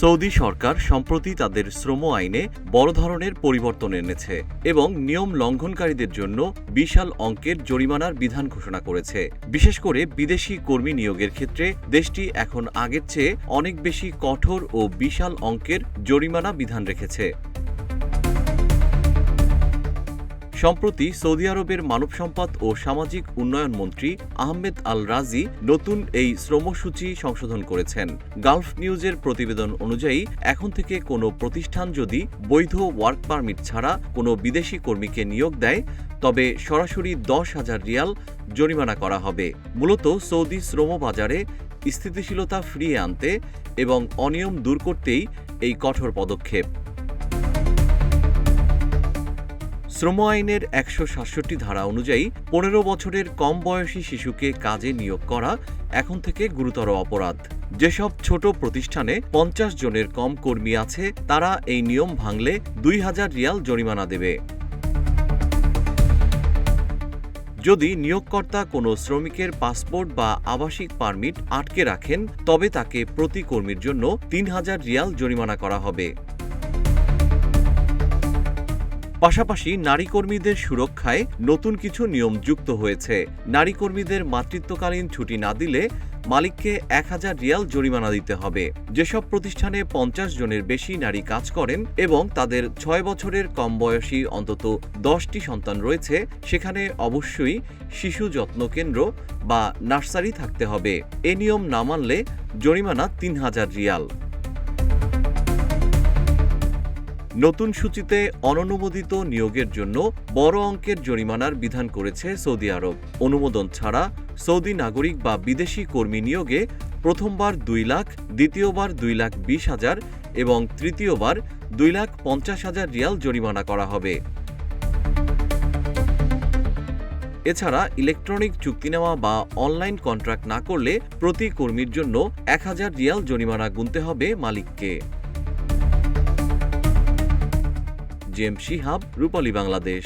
Saudi সরকার সম্প্রতি তাদের শ্রম আইনে বড় ধরনের পরিবর্তন এনেছে এবং নিয়ম লঙ্ঘনকারীদের জন্য বিশাল অঙ্কের জরিমানার বিধান ঘোষণা করেছে। বিশেষ করে বিদেশি কর্মী নিয়োগের ক্ষেত্রে দেশটি এখন আগের চেয়ে অনেক বেশি কঠোর ও বিশাল অঙ্কের জরিমানা বিধান রেখেছে। সম্প্রতি সৌদি আরবের মানব সম্পদ ও সামাজিক উন্নয়ন মন্ত্রী আহমেদ আল রাজি নতুন এই শ্রমসূচি সংশোধন করেছেন। গালফ নিউজের প্রতিবেদন অনুযায়ী এখন থেকে কোনো প্রতিষ্ঠান যদি বৈধ ওয়ার্ক পারমিট ছাড়া কোনো বিদেশি কর্মীকে নিয়োগ দেয় তবে সরাসরি 10,000 রিয়াল জরিমানা করা হবে। মূলত সৌদি শ্রম বাজারে স্থিতিশীলতা ফিরিয়ে আনতে এবং অনিয়ম দূর করতেই এই কঠোর পদক্ষেপ। শ্রম আইনের 167 ধারা অনুযায়ী 15 বছরের কম বয়সী শিশুকে কাজে নিয়োগ করা এখন থেকে গুরুতর অপরাধ। যেসব ছোট প্রতিষ্ঠানে 50 জনের কম কর্মী আছে তারা এই নিয়ম ভাঙলে 2,000 রিয়াল জরিমানা দেবে। যদি নিয়োগকর্তা কোনো শ্রমিকের পাসপোর্ট বা আবাসিক পারমিট আটকে রাখেন তবে তাকে প্রতি কর্মীর জন্য 3,000 রিয়াল জরিমানা করা হবে। পাশাপাশি নারী কর্মীদের সুরক্ষায় নতুন কিছু নিয়ম যুক্ত হয়েছে। নারী কর্মীদের মাতৃত্বকালীন ছুটি না দিলে মালিককে 1,000 রিয়াল জরিমানা দিতে হবে। যেসব প্রতিষ্ঠানে 50 জনের বেশি নারী কাজ করেন এবং তাদের 6 বছরের কম বয়সী অন্তত 10টি সন্তান রয়েছে সেখানে অবশ্যই শিশু যত্ন কেন্দ্র বা নার্সারি থাকতে হবে। এ নিয়ম না মানলে জরিমানা 3,000 রিয়াল। নতুন সূচিতে অননুমোদিত নিয়োগের জন্য বড় অঙ্কের জরিমানার বিধান করেছে সৌদি আরব। অনুমোদন ছাড়া সৌদি নাগরিক বা বিদেশি কর্মী নিয়োগে প্রথমবার 2 লাখ, দ্বিতীয়বার 2,20,000 এবং তৃতীয়বার 2,50,000 রিয়াল জরিমানা করা হবে। এছাড়া ইলেকট্রনিক চুক্তি নেওয়া বা অনলাইন কন্ট্রাক্ট না করলে প্রতি কর্মীর জন্য 1,000 রিয়াল জরিমানা গুনতে হবে মালিককে। জেম শিহাব, রূপালী বাংলাদেশ।